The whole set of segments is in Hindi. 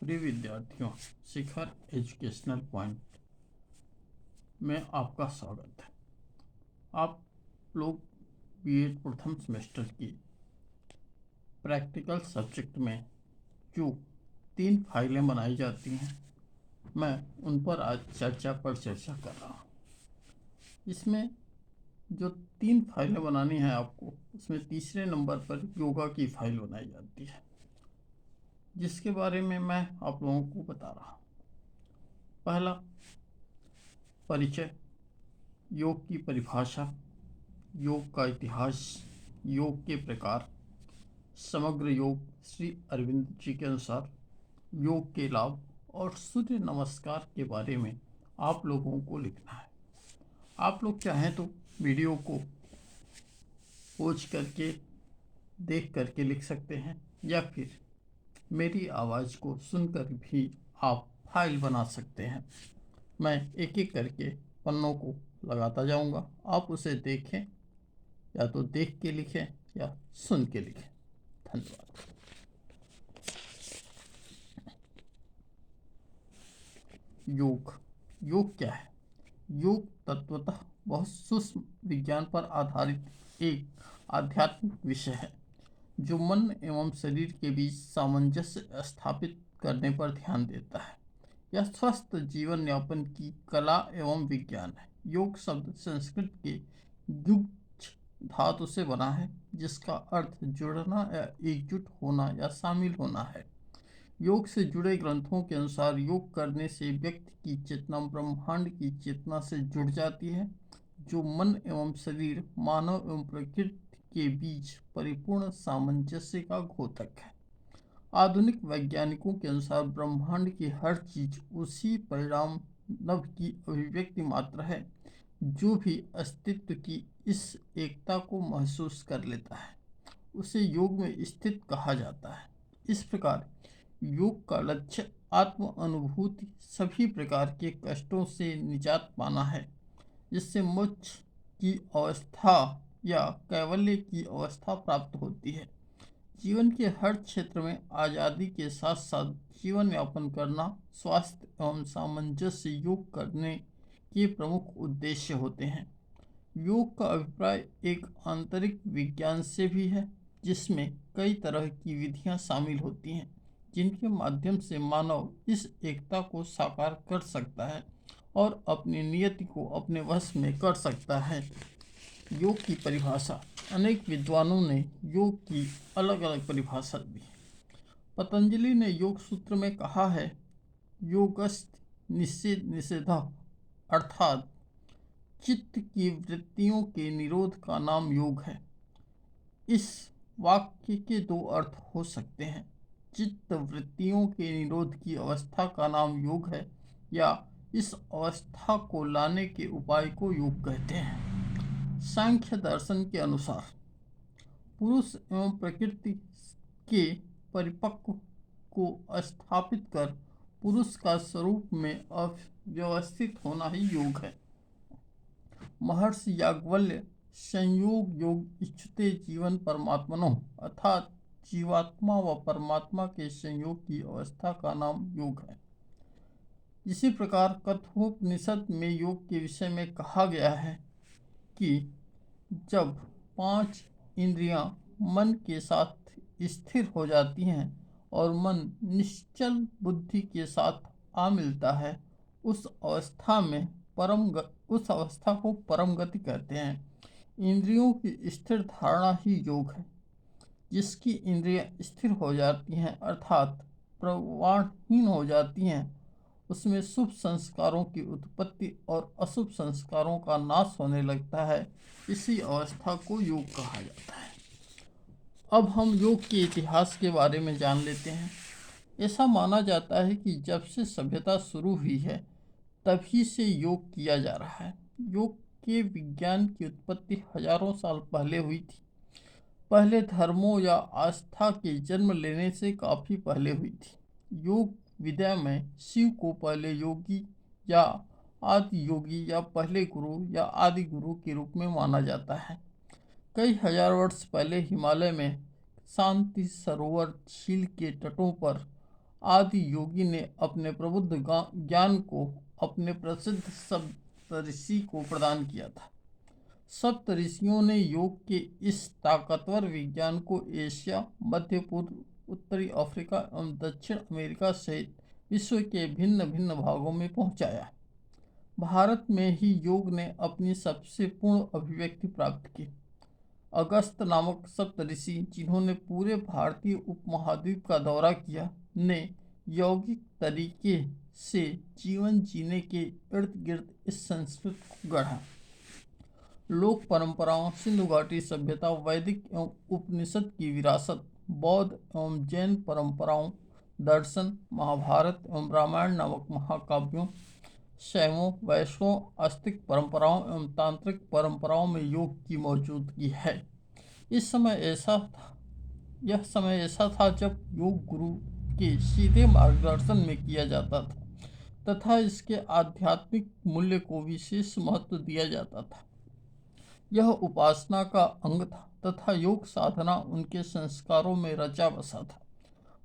प्रिय विद्यार्थियों, शिखर एजुकेशनल पॉइंट में आपका स्वागत है। आप लोग बीएड प्रथम सेमेस्टर की प्रैक्टिकल सब्जेक्ट में जो 3 फाइलें बनाई जाती हैं, मैं उन पर आज चर्चा कर रहा हूँ। इसमें जो 3 फाइलें बनानी है आपको, उसमें तीसरे नंबर पर योगा की फाइल बनाई जाती है, जिसके बारे में मैं आप लोगों को बता रहा हूँ। पहला, परिचय, योग की परिभाषा, योग का इतिहास, योग के प्रकार, समग्र योग श्री अरविंद जी के अनुसार, योग के लाभ और सूर्य नमस्कार के बारे में आप लोगों को लिखना है। आप लोग चाहें तो वीडियो को पॉज करके देख करके लिख सकते हैं, या फिर मेरी आवाज़ को सुनकर भी आप फाइल बना सकते हैं। मैं एक एक करके पन्नों को लगाता जाऊंगा, आप उसे देखें, या तो देख के लिखें या सुन के लिखें। धन्यवाद। योग क्या है? योग तत्वतः बहुत सूक्ष्म विज्ञान पर आधारित एक आध्यात्मिक विषय है, जो मन एवं शरीर के बीच सामंजस्य स्थापित करने पर ध्यान देता है। यह स्वस्थ जीवन यापन की कला एवं विज्ञान है। योग शब्द संस्कृत के युग धातु से बना है, जिसका अर्थ जुड़ना या एकजुट होना या शामिल होना है। योग से जुड़े ग्रंथों के अनुसार योग करने से व्यक्ति की चेतना ब्रह्मांड की चेतना से जुड़ जाती है, जो मन एवं शरीर, मानव एवं प्रकृति के बीच परिपूर्ण सामंजस्य का द्योतक है। आधुनिक वैज्ञानिकों के अनुसार ब्रह्मांड की हर चीज उसी परिणाम नव की अभिव्यक्ति मात्र है, जो भी अस्तित्व की इस एकता को महसूस कर लेता है, उसे योग में स्थित कहा जाता है। इस प्रकार योग का लक्ष्य आत्म अनुभूति, सभी प्रकार के कष्टों से निजात पाना है, जिससे मोक्ष की अवस्था या कैवल्य की अवस्था प्राप्त होती है। जीवन के हर क्षेत्र में आज़ादी के साथ साथ जीवन यापन करना, स्वास्थ्य एवं सामंजस्य योग करने के प्रमुख उद्देश्य होते हैं। योग का अभिप्राय एक आंतरिक विज्ञान से भी है, जिसमें कई तरह की विधियां शामिल होती हैं, जिनके माध्यम से मानव इस एकता को साकार कर सकता है और अपनी नियति को अपने वश में कर सकता है। योग की परिभाषा, अनेक विद्वानों ने योग की अलग अलग परिभाषा दी। पतंजलि ने योग सूत्र में कहा है, योगस्थ निषेध निषेधः, अर्थात चित्त की वृत्तियों के निरोध का नाम योग है। इस वाक्य के 2 अर्थ हो सकते हैं। चित्त वृत्तियों के निरोध की अवस्था का नाम योग है, या इस अवस्था को लाने के उपाय को योग कहते हैं। सांख्य दर्शन के अनुसार पुरुष एवं प्रकृति के परिपक्व को स्थापित कर पुरुष का स्वरूप में अव्यवस्थित होना ही योग है। महर्षि याज्ञवल्क्य संयोग योग इच्छुते जीवन परमात्मनो, अर्थात जीवात्मा व परमात्मा के संयोग की अवस्था का नाम योग है। इसी प्रकार कठोपनिषद में योग के विषय में कहा गया है कि जब 5 इंद्रियां मन के साथ स्थिर हो जाती हैं और मन निश्चल बुद्धि के साथ आ मिलता है, उस अवस्था को परम गति कहते हैं। इंद्रियों की स्थिर धारणा ही योग है। जिसकी इंद्रियां स्थिर हो जाती हैं, अर्थात प्रवाहहीन हो जाती हैं, उसमें शुभ संस्कारों की उत्पत्ति और अशुभ संस्कारों का नाश होने लगता है। इसी अवस्था को योग कहा जाता है। अब हम योग के इतिहास के बारे में जान लेते हैं। ऐसा माना जाता है कि जब से सभ्यता शुरू हुई है, तभी से योग किया जा रहा है। योग के विज्ञान की उत्पत्ति हजारों साल पहले हुई थी। पहले धर्मों या आस्था के जन्म लेने से काफ़ी पहले हुई थी। योग विद्या में शिव को पहले योगी या आदि योगी या पहले गुरु या आदि गुरु के रूप में माना जाता है। कई हजार वर्ष पहले हिमालय में शांति सरोवर झील के तटों पर आदि योगी ने अपने प्रबुद्ध ज्ञान को अपने प्रसिद्ध सप्तऋषि को प्रदान किया था। सप्तऋषियों ने योग के इस ताकतवर विज्ञान को एशिया, मध्य पूर्व, उत्तरी अफ्रीका एवं दक्षिण अमेरिका सहित विश्व के भिन्न भिन्न भागों में पहुंचाया। भारत में ही योग ने अपनी सबसे पूर्ण अभिव्यक्ति प्राप्त की। अगस्त नामक सप्तऋषि, जिन्होंने पूरे भारतीय उपमहाद्वीप का दौरा किया, ने यौगिक तरीके से जीवन जीने के इर्द गिर्द इस संस्कृति को गढ़ा। लोक परंपराओं, सिंधु घाटी सभ्यता, वैदिक एवं उपनिषद की विरासत, बौद्ध एवं जैन परंपराओं, दर्शन, महाभारत एवं रामायण नामक महाकाव्यों, शैवों, वैष्णव, आस्तिक परंपराओं एवं तांत्रिक परंपराओं में योग की मौजूदगी है। यह समय ऐसा था जब योग गुरु के सीधे मार्गदर्शन में किया जाता था तथा इसके आध्यात्मिक मूल्य को विशेष महत्व दिया जाता था। यह उपासना का अंग था तथा योग साधना उनके संस्कारों में रचा बसा था।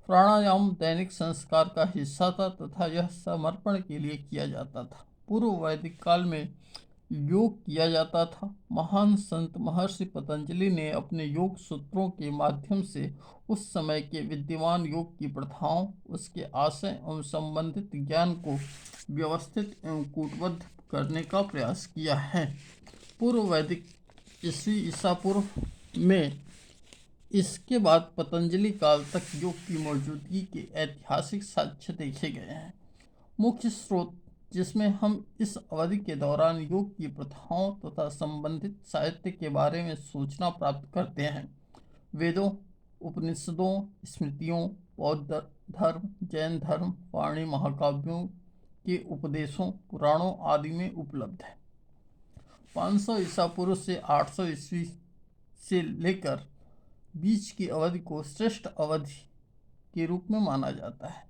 प्राणायाम दैनिक संस्कार का हिस्सा था तथा यह समर्पण के लिए किया जाता था। पूर्व वैदिक काल में योग किया जाता था। महान संत महर्षि पतंजलि ने अपने योग सूत्रों के माध्यम से उस समय के विद्यमान योग की प्रथाओं, उसके आशय एवं संबंधित ज्ञान को व्यवस्थित एवं कूटबद्ध करने का प्रयास किया है। पूर्व वैदिक ईसा पूर्व में इसके बाद पतंजलि काल तक योग की मौजूदगी के ऐतिहासिक साक्ष्य देखे गए हैं। मुख्य स्रोत जिसमें हम इस अवधि के दौरान योग की प्रथाओं तथा संबंधित साहित्य के बारे में सूचना प्राप्त करते हैं, वेदों, उपनिषदों, स्मृतियों, बौद्ध धर्म, जैन धर्म, वाणी, महाकाव्यों के उपदेशों, पुराणों आदि में उपलब्ध है। 500 ईसा पूर्व से 800 ईस्वी से लेकर बीच की अवधि को श्रेष्ठ अवधि के रूप में माना जाता है।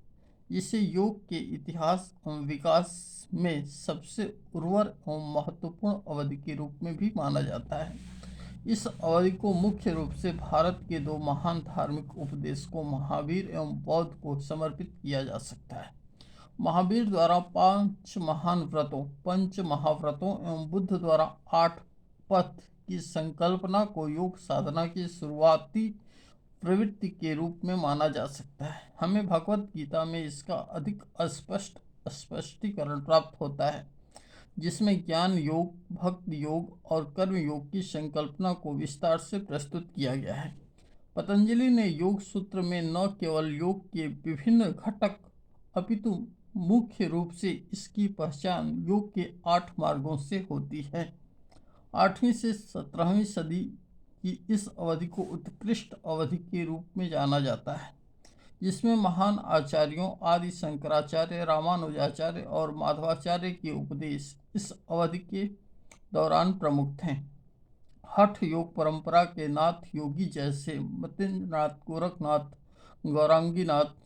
इसे योग के इतिहास एवं विकास में सबसे उर्वर एवं महत्वपूर्ण अवधि के रूप में भी माना जाता है। इस अवधि को मुख्य रूप से भारत के दो महान धार्मिक उपदेशकों महावीर एवं बौद्ध को समर्पित किया जा सकता है। महावीर द्वारा 5 महान व्रतों, पंच महाव्रतों एवं बुद्ध द्वारा 8 पथ की संकल्पना को योग साधना की शुरुआती प्रवृत्ति के रूप में माना जा सकता है। हमें भगवत गीता में इसका अधिक स्पष्टीकरण प्राप्त होता है, जिसमें ज्ञान योग, भक्ति योग और कर्म योग की संकल्पना को विस्तार से प्रस्तुत किया गया है। पतंजलि ने योग सूत्र में न केवल योग के विभिन्न घटक अपितु मुख्य रूप से इसकी पहचान योग के 8 मार्गों से होती है। 8वीं से 17वीं सदी की इस अवधि को उत्कृष्ट अवधि के रूप में जाना जाता है, जिसमें महान आचार्यों आदि शंकराचार्य, रामानुजाचार्य और माधवाचार्य के उपदेश इस अवधि के दौरान प्रमुख थे। हठ योग परंपरा के नाथ योगी जैसे मतेंद्रनाथ, गोरखनाथ, गौरांगीनाथ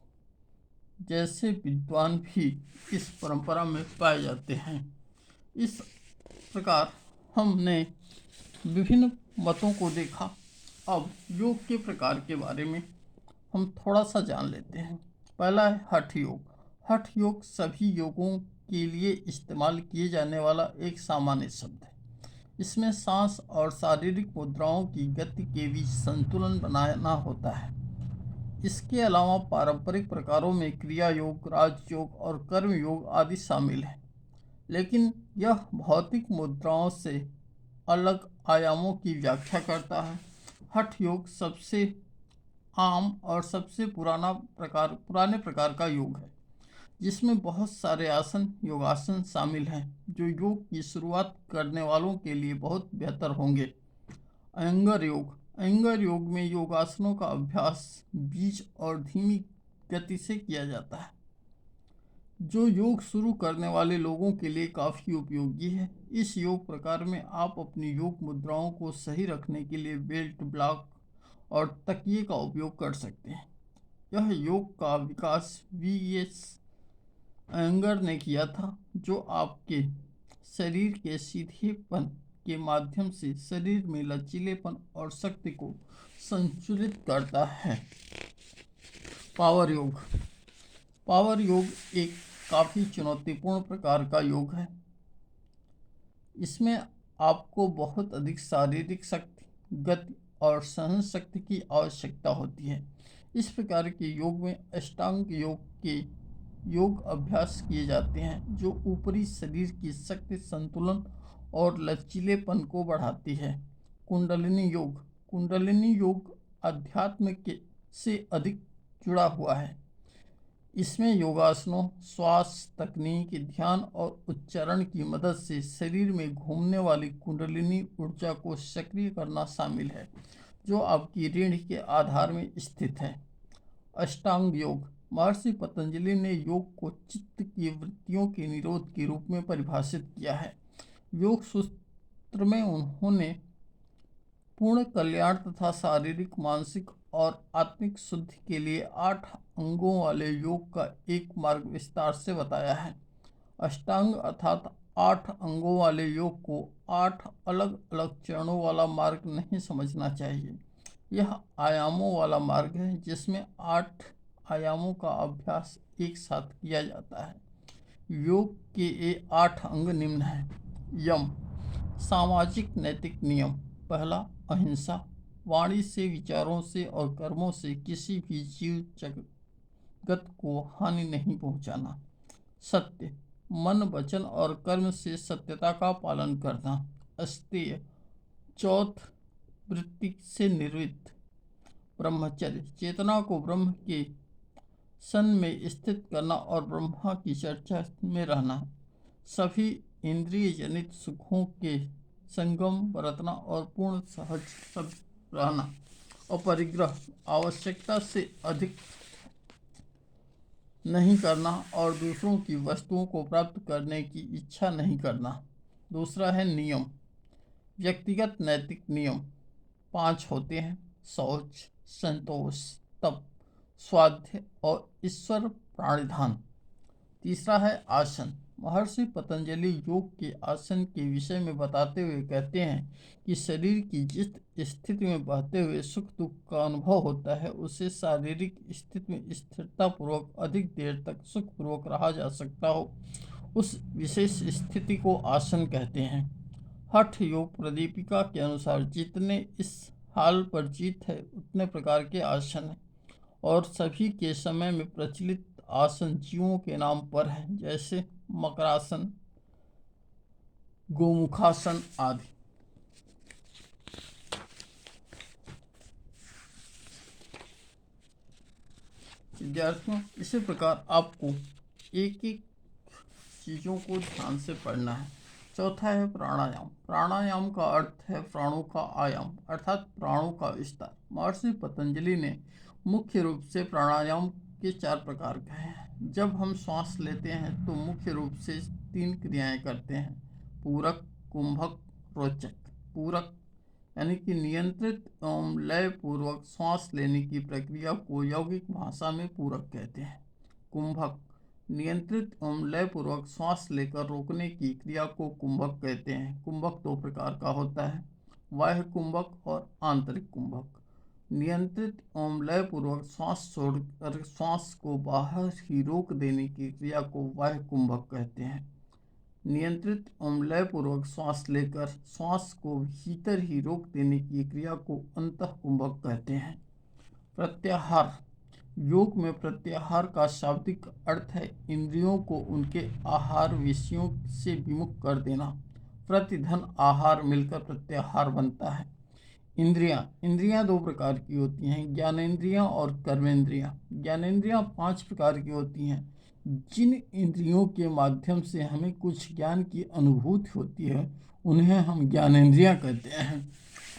जैसे विद्वान भी इस परंपरा में पाए जाते हैं। इस प्रकार हमने विभिन्न मतों को देखा। अब योग के प्रकार के बारे में हम थोड़ा सा जान लेते हैं। पहला है हठ योग। हठ योग सभी योगों के लिए इस्तेमाल किए जाने वाला एक सामान्य शब्द है। इसमें सांस और शारीरिक मुद्राओं की गति के बीच संतुलन बनाना होता है। इसके अलावा पारंपरिक प्रकारों में क्रिया योग, राजयोग और कर्म योग आदि शामिल हैं, लेकिन यह भौतिक मुद्राओं से अलग आयामों की व्याख्या करता है। हठ योग सबसे आम और सबसे पुराने प्रकार का योग है, जिसमें बहुत सारे आसन, योगासन शामिल हैं, जो योग की शुरुआत करने वालों के लिए बहुत बेहतर होंगे। अयंगर योग। अयंगर योग में योगासनों का अभ्यास बीज और धीमी गति से किया जाता है, जो योग शुरू करने वाले लोगों के लिए काफ़ी उपयोगी है। इस योग प्रकार में आप अपनी योग मुद्राओं को सही रखने के लिए बेल्ट, ब्लॉक और तकिए का उपयोग कर सकते हैं। यह योग का विकास वी.एस. अयंगर ने किया था, जो आपके शरीर के सीधेपन के माध्यम से शरीर में लचीलेपन और शक्ति को संतुलित करता है। पावर योग। पावर योग एक काफ़ी चुनौतीपूर्ण प्रकार का योग है। इसमें आपको बहुत अधिक शारीरिक शक्ति, गति और सहन शक्ति की आवश्यकता होती है। इस प्रकार के योग में अष्टांग योग के योग अभ्यास किए जाते हैं जो ऊपरी शरीर की शक्ति, संतुलन और लचीलेपन को बढ़ाती है। कुंडलिनी योग अध्यात्म के से अधिक जुड़ा हुआ है। इसमें योगासनों, श्वास तकनीक, ध्यान और उच्चारण की मदद से शरीर में घूमने वाली कुंडलिनी ऊर्जा को सक्रिय करना शामिल है, जो आपकी रीढ़ के आधार में स्थित है। अष्टांग योग। महर्षि पतंजलि ने योग को चित्त की वृत्तियों के निरोध के रूप में परिभाषित किया है। योग सूत्र में उन्होंने पूर्ण कल्याण तथा शारीरिक, मानसिक और आत्मिक शुद्धि के लिए 8 अंगों वाले योग का एक मार्ग विस्तार से बताया है। अष्टांग अर्थात 8 अंगों वाले योग को 8 अलग अलग चरणों वाला मार्ग नहीं समझना चाहिए। यह आयामों वाला मार्ग है जिसमें 8 आयामों का अभ्यास एक साथ किया जाता है। योग के ये 8 अंग निम्न हैं। यम, सामाजिक नैतिक नियम। पहला, अहिंसा। वाणी से, विचारों से और कर्मों से किसी भी जीव जगत को हानि नहीं पहुंचाना। सत्य, मन, वचन और कर्म से सत्यता का पालन करना। अस्तेय, चौथ, वृत्ति से निर्वृत्त। ब्रह्मचर्य, चेतना को ब्रह्म के सन में स्थित करना और ब्रह्मा की चर्चा में रहना। सभी इंद्रिय जनित सुखों के संगम बरतना और पूर्ण सहज सब रहना। और परिग्रह, आवश्यकता से अधिक नहीं करना और दूसरों की वस्तुओं को प्राप्त करने की इच्छा नहीं करना। दूसरा है नियम। व्यक्तिगत नैतिक नियम 5 होते हैं: शौच, संतोष, तप, स्वाध्याय और ईश्वर प्राणिधान। तीसरा है आसन। महर्षि पतंजलि योग के आसन के विषय में बताते हुए कहते हैं कि शरीर की जिस स्थिति में बहते हुए सुख दुख का अनुभव होता है उसे शारीरिक स्थिति में स्थिरतापूर्वक अधिक देर तक सुखपूर्वक रहा जा सकता हो, उस विशेष स्थिति को आसन कहते हैं। हठ योग प्रदीपिका के अनुसार जितने इस हाल पर जीत है उतने प्रकार के आसन हैं और सभी के समय में प्रचलित आसन जीवों के नाम पर हैं, जैसे मकरासन, गोमुखासन आदि। विद्यार्थियों, इसी प्रकार आपको एक एक चीज़ों को ध्यान से पढ़ना है। चौथा है प्राणायाम। प्राणायाम का अर्थ है प्राणों का आयाम अर्थात प्राणों का विस्तार। महर्षि पतंजलि ने मुख्य रूप से प्राणायाम के 4 प्रकार कहे हैं। जब हम श्वास लेते हैं तो मुख्य रूप से 3 क्रियाएं करते हैं: पूरक, कुंभक, रोचक। पूरक यानी कि नियंत्रित एवं लय पूर्वक श्वास लेने की प्रक्रिया को यौगिक भाषा में पूरक कहते हैं। कुंभक, नियंत्रित एवं लय पूर्वक श्वास लेकर रोकने की क्रिया को कुंभक कहते हैं। कुंभक 2 प्रकार का होता है: बाह्य कुंभक और आंतरिक कुंभक। नियंत्रित एवं लय पूर्वक श्वास छोड़कर श्वास को बाहर ही रोक देने की क्रिया को बाह्य कुंभक कहते हैं। नियंत्रित एवं लय पूर्वक श्वास लेकर श्वास को भीतर ही रोक देने की क्रिया को अंतः कुंभक कहते हैं। प्रत्याहार। योग में प्रत्याहार का शाब्दिक अर्थ है इंद्रियों को उनके आहार विषयों से विमुख कर देना। प्रतिधन आहार मिलकर प्रत्याहार बनता है। इंद्रियां 2 प्रकार की होती हैं: ज्ञानेंद्रियां और कर्मेंद्रियां। ज्ञानेंद्रियां 5 प्रकार की होती हैं। जिन इंद्रियों के माध्यम से हमें कुछ ज्ञान की अनुभूति होती है उन्हें हम ज्ञानेंद्रियां कहते हैं।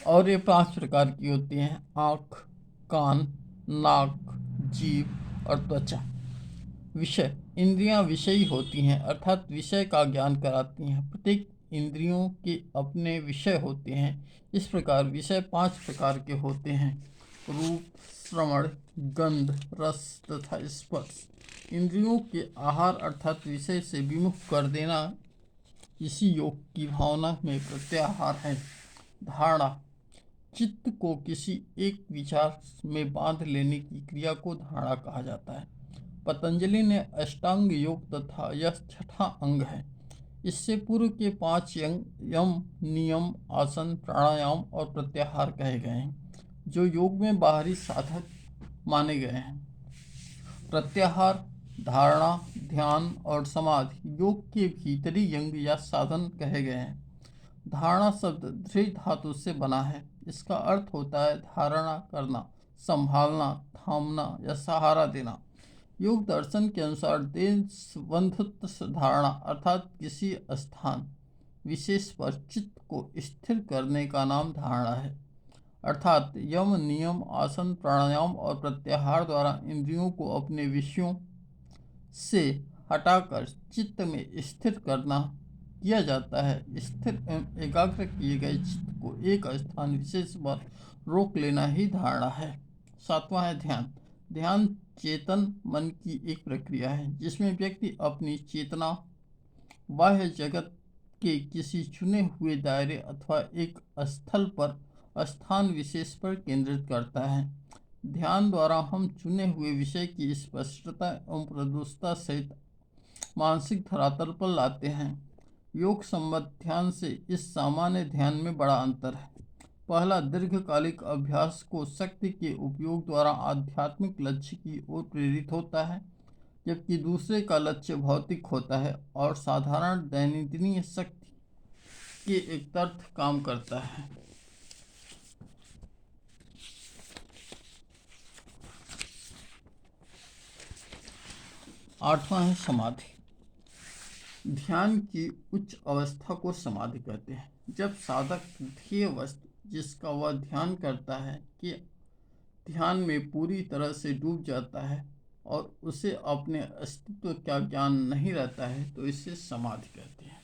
और ये 5 प्रकार की होती हैं: आँख, कान, नाक, जीभ और त्वचा। विषय। इंद्रियां विषयी होती हैं अर्थात विषय का ज्ञान कराती हैं। प्रत्येक इंद्रियों के अपने विषय होते हैं। इस प्रकार विषय 5 प्रकार के होते हैं: रूप, श्रवण, गंध, रस तथा स्पर्श। इंद्रियों के आहार अर्थात विषय से विमुख कर देना इसी योग की भावना में प्रत्याहार है। धारणा। चित्त को किसी एक विचार में बांध लेने की क्रिया को धारणा कहा जाता है। पतंजलि ने अष्टांग योग तथा यह छठा अंग है। इससे पूर्व के 5 अंग यम, नियम, आसन, प्राणायाम और प्रत्याहार कहे गए हैं, जो योग में बाहरी साधक माने गए हैं। प्रत्याहार, धारणा, ध्यान और समाधि योग के भीतरी अंग या साधन कहे गए हैं। धारणा शब्द धृ धातु से बना है। इसका अर्थ होता है धारणा करना, संभालना, थामना या सहारा देना। योग दर्शन के अनुसार देशबंधुत्व धारणा अर्थात किसी स्थान विशेष पर चित्त को स्थिर करने का नाम धारणा है। अर्थात यम, नियम, आसन, प्राणायाम और प्रत्याहार द्वारा इंद्रियों को अपने विषयों से हटाकर चित्त में स्थिर करना किया जाता है। स्थिर एवं एकाग्र किए गए चित्त को एक स्थान विशेष पर रोक लेना ही धारणा है। 7वां है ध्यान। ध्यान चेतन मन की एक प्रक्रिया है, जिसमें व्यक्ति अपनी चेतना बाह्य जगत के किसी चुने हुए दायरे अथवा एक स्थल पर स्थान विशेष पर केंद्रित करता है। ध्यान द्वारा हम चुने हुए विषय की स्पष्टता एवं प्रदुषता सहित मानसिक धरातल पर लाते हैं। योग संबद्ध ध्यान से इस सामान्य ध्यान में बड़ा अंतर है। पहला दीर्घकालिक अभ्यास को शक्ति के उपयोग द्वारा आध्यात्मिक लक्ष्य की ओर प्रेरित होता है, जबकि दूसरे का लक्ष्य भौतिक होता है और साधारण दैनंदिन शक्ति के एक तर्थ काम करता है। 8वां है समाधि। ध्यान की उच्च अवस्था को समाधि कहते हैं। जब साधक ध्येय वस्तु जिसका वह ध्यान करता है कि ध्यान में पूरी तरह से डूब जाता है और उसे अपने अस्तित्व का ज्ञान नहीं रहता है, तो इसे समाधि कहते हैं।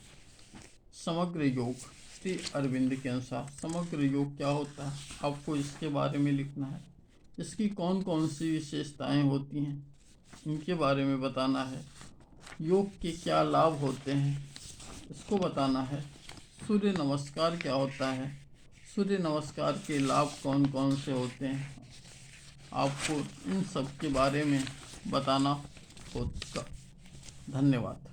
समग्र योग। श्री अरविंद के अनुसार समग्र योग क्या होता है, आपको इसके बारे में लिखना है। इसकी कौन कौन सी विशेषताएं होती हैं, इनके बारे में बताना है। योग के क्या लाभ होते हैं, इसको बताना है। सूर्य नमस्कार क्या होता है, सूर्य नमस्कार के लाभ कौन कौन से होते हैं, आपको इन सब के बारे में बताना होगा। धन्यवाद।